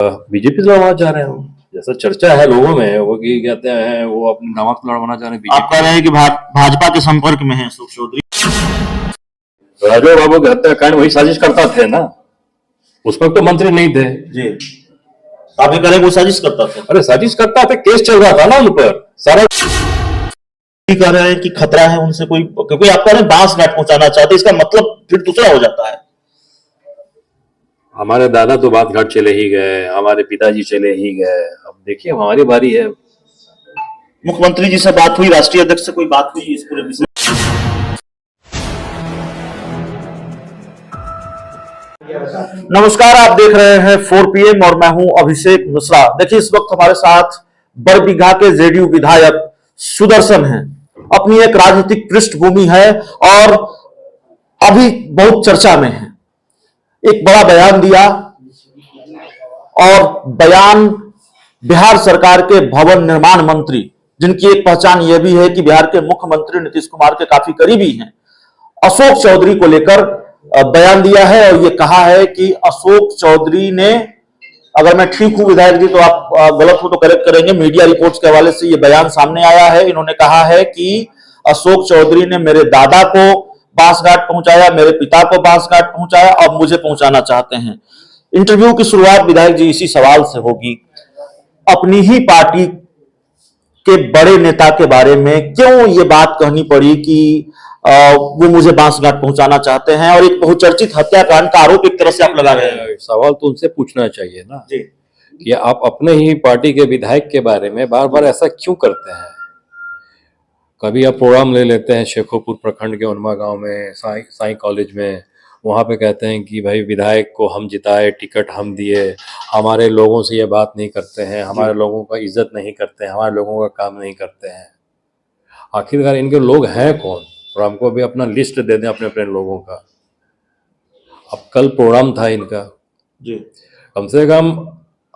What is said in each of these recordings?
BJP से लड़वाना चाह रहे हैं। जैसा चर्चा है लोगों में वो कि कहते हैं वो अपने दामाद को लड़वाना चाह रहे हैं। आप कह रहे हैं कि भाजपा के संपर्क में है अशोक चौधरी। राजू बाबू के हत्याकांड वही साजिश करता थे ना, उस वक्त तो मंत्री नहीं थे जी। आप ये कह रहे हैं वो साजिश करता था? अरे साजिश करता था, केस चल रहा था ना उन पर सारा। कह रहे हैं कि खतरा है उनसे कोई, क्योंकि आप कह रहे हैं बांस घाट पहुंचाना चाहते, इसका मतलब फिर दूसरा हो जाता है। हमारे दादा तो बात घाट चले ही गए, हमारे पिताजी चले ही गए, अब देखिए हमारी बारी है। मुख्यमंत्री जी से बात हुई, राष्ट्रीय अध्यक्ष से कोई बात हुई इस पूरे विषय? नमस्कार, आप देख रहे हैं 4 PM और मैं हूं अभिषेक मिश्रा। देखिए इस वक्त हमारे साथ बरबीघा के जेडीयू विधायक सुदर्शन हैं। अपनी एक राजनीतिक पृष्ठभूमि है और अभी बहुत चर्चा में है। एक बड़ा बयान दिया और बयान बिहार सरकार के भवन निर्माण मंत्री, जिनकी एक पहचान यह भी है कि बिहार के मुख्यमंत्री नीतीश कुमार के काफी करीबी हैं, अशोक चौधरी को लेकर बयान दिया है और यह कहा है कि अशोक चौधरी ने, अगर मैं ठीक हूं विधायक जी तो आप गलत हो तो करेक्ट करेंगे, मीडिया रिपोर्ट्स के हवाले से यह बयान सामने आया है। इन्होंने कहा है कि अशोक चौधरी ने मेरे दादा को बांसघाट पहुंचाया, मेरे पिता को बांसघाट पहुंचाया और मुझे पहुंचाना चाहते हैं। इंटरव्यू की शुरुआत विधायक जी इसी सवाल से होगी, अपनी ही पार्टी के बड़े नेता के बारे में क्यों ये बात कहनी पड़ी कि वो मुझे बांसघाट पहुंचाना चाहते हैं, और एक बहुचर्चित हत्याकांड का आरोप एक तरह से आप लगा रहे हैं। सवाल तो उनसे पूछना चाहिए ना जी, कि आप अपने ही पार्टी के विधायक के बारे में बार बार ऐसा क्यों करते हैं। कभी आप प्रोग्राम ले लेते हैं शेखोपुर प्रखंड के उनमा गांव में, साई कॉलेज में, वहाँ पे कहते हैं कि भाई विधायक को हम जिताए, टिकट हम दिए, हमारे लोगों से ये बात नहीं करते हैं, हमारे लोगों का इज्जत नहीं करते हैं, हमारे लोगों का काम नहीं करते हैं। आखिरकार इनके लोग हैं कौन, और हमको भी अपना लिस्ट दे दें अपने अपने लोगों का। अब कल प्रोग्राम था इनका जी, कम से कम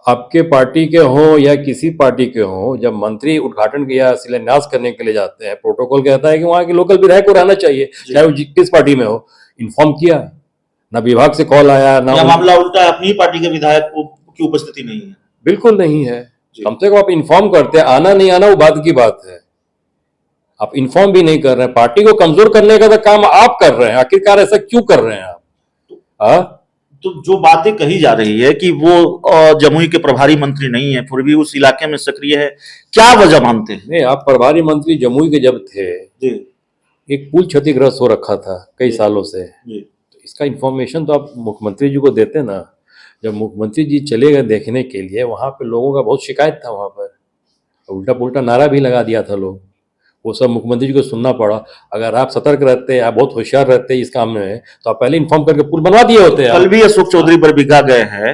आपके पार्टी के हो या किसी पार्टी के हो, जब मंत्री उद्घाटन या शिलान्यास करने के लिए जाते हैं, प्रोटोकॉल कहता है कि वहाँ के लोकल विधायक को रहना चाहिए, चाहे वो किस पार्टी में हो। इन्फॉर्म किया ना, विभाग से कॉल आया ना। मामला उल्टा है, अपनी पार्टी के विधायक की उपस्थिति नहीं है। बिल्कुल नहीं है। कम से कम आप इन्फॉर्म करते हैं, आना नहीं आना वो बात की बात है, आप इन्फॉर्म भी नहीं कर रहे हैं। पार्टी को कमजोर करने का तो काम आप कर रहे हैं। आखिरकार ऐसा क्यों कर रहे हैं आप? तो जो बातें कही जा रही है कि वो जमुई के प्रभारी मंत्री नहीं है, फिर भी उस इलाके में सक्रिय है, क्या वजह मानते हैं? नहीं, आप प्रभारी मंत्री जमुई के जब थे जी, एक पुल क्षतिग्रस्त हो रखा था कई सालों से जी, तो इसका इंफॉर्मेशन तो आप मुख्यमंत्री जी को देते ना। जब मुख्यमंत्री जी चले गए देखने के लिए, वहाँ पे लोगों का बहुत शिकायत था, वहाँ पर उल्टा पुल्टा नारा भी लगा दिया था लोग, वो सब मुख्यमंत्री जी को सुनना पड़ा। अगर आप सतर्क रहते, आप बहुत होशियार रहते इस काम में, तो आप पहले इन्फॉर्म करके पुल बनवा दिए होते। कल भी अशोक चौधरी बरबीघा गए हैं,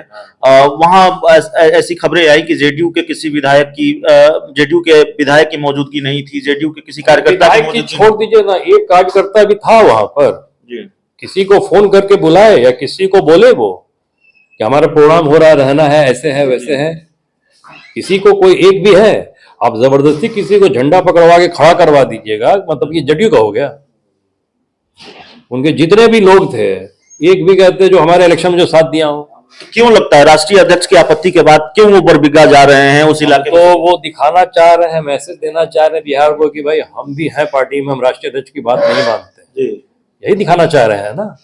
वहां ऐसी खबरें आई कि जेडीयू के किसी विधायक की, जेडीयू के विधायक की मौजूदगी नहीं थी, जेडीयू के किसी कार्यकर्ता की छोड़ दीजिए ना, एक कार्यकर्ता भी था वहां पर। जी, किसी को फोन करके बुलाए या किसी को बोले वो कि हमारा प्रोग्राम हो रहा, रहना है, ऐसे है वैसे है, किसी को कोई एक भी है? आप जबरदस्ती किसी को झंडा पकड़वा के खड़ा करवा दीजिएगा, मतलब ये जदयू का हो गया। उनके जितने भी लोग थे, एक भी कहते जो हमारे इलेक्शन में जो साथ दिया हो। क्यों लगता है राष्ट्रीय अध्यक्ष की आपत्ति के बाद क्यों वो बरबीघा जा रहे हैं उस इलाके तो वो दिखाना चाह रहे हैं, मैसेज देना चाह रहे हैं बिहार को कि भाई हम भी हैं पार्टी में, हम राष्ट्रीय अध्यक्ष की बात नहीं मानते। यही दिखाना चाह रहे हैं ना।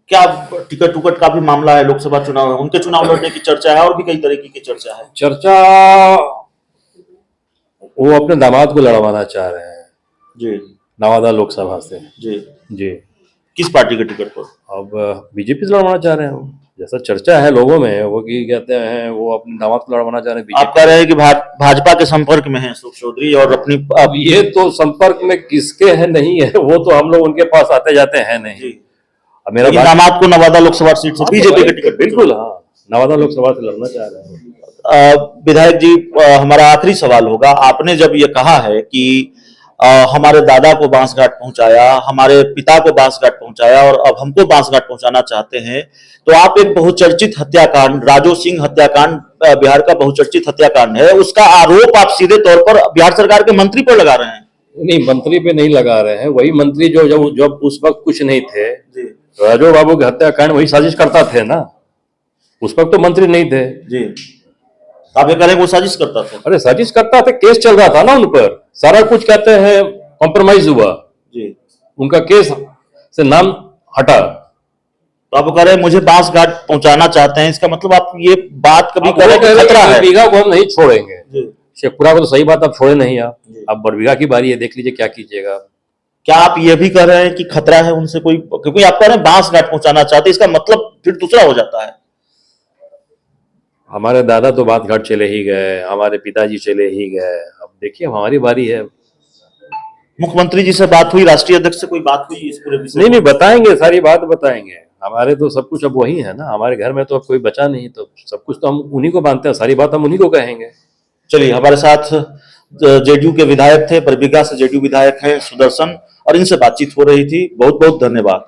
क्या टिकट टुकट का भी मामला है, लोकसभा चुनाव है, उनके चुनाव लड़ने की चर्चा है और भी कई तरीके की चर्चा है। चर्चा वो अपने दामाद को लड़वाना चाह रहे हैं जी, नवादा लोकसभा से। जी, जी, किस पार्टी के टिकट पर? अब बीजेपी से लड़वाना चाह रहे हैं वो। जैसा चर्चा है लोगों में वो कि कहते हैं वो अपने दामाद को लड़वाना चाह रहे हैं। आप कह रहे हैं कि भाजपा के संपर्क में है अशोक चौधरी और अपनी, अब ये तो संपर्क में किसके है नहीं है, वो तो हम लोग उनके पास आते जाते हैं नहीं। अब मेरा दामाद को नवादा लोकसभा सीट से बीजेपी के टिकट, बिल्कुल हाँ, नवादा लोकसभा से लड़ना चाह रहे हैं। विधायक जी, हमारा आखिरी सवाल होगा, आपने जब ये कहा है कि हमारे दादा को बांसघाट पहुंचाया, हमारे पिता को बांसघाट पहुंचाया और अब हमको बांसघाट पहुंचाना चाहते हैं, तो आप एक बहुचर्चित हत्याकांड, राजू सिंह हत्याकांड, बिहार का बहुचर्चित हत्याकांड है, उसका आरोप आप सीधे तौर पर बिहार सरकार के मंत्री पर लगा रहे हैं। नहीं, मंत्री पे नहीं लगा रहे हैं, वही मंत्री जो जब उस वक्त कुछ नहीं थे, राजू बाबू के हत्याकांड वही साजिश करता थे ना, उस वक्त तो मंत्री नहीं थे। जी, आप ये कह रहे हैं वो साजिश करता था? अरे साजिश करता था, केस चल रहा था ना उन पर, सारा कुछ कहते हैं कॉम्प्रोमाइज हुआ, जी, उनका केस से नाम हटा। तो आप कह रहे हैं मुझे बांस घाट पहुंचाना चाहते हैं, इसका मतलब आप ये बात कभी आप कह रहे हैं कि खतरा है? बरबीघा को हम नहीं छोड़ेंगे। जी, शेखपुरा को तो सही बात, आप छोड़े नहीं आप। जी। अब बरबीघा की बारी है, देख लीजिए क्या कीजिएगा। क्या आप ये भी कह रहे हैं कि खतरा है उनसे कोई, क्योंकि आप कह रहे हैं बांस घाट पहुंचाना चाहते हैं, इसका मतलब फिर दूसरा हो जाता है। हमारे दादा तो बात घाट चले ही गए, हमारे पिताजी चले ही गए, अब देखिए अब हमारी बारी है। मुख्यमंत्री जी से बात हुई, राष्ट्रीय अध्यक्ष से कोई बात हुई इस पूरे विषय नहीं, बताएंगे, सारी बात बताएंगे। हमारे तो सब कुछ अब वही है ना, हमारे घर में तो अब कोई बचा नहीं, तो सब कुछ तो हम उन्हीं को मानते हैं, सारी बात हम उन्हीं को कहेंगे। चलिए, हमारे साथ जेडीयू के विधायक थे, बरबीघा से जेडीयू विधायक हैं सुदर्शन, और इनसे बातचीत हो रही थी। बहुत बहुत धन्यवाद।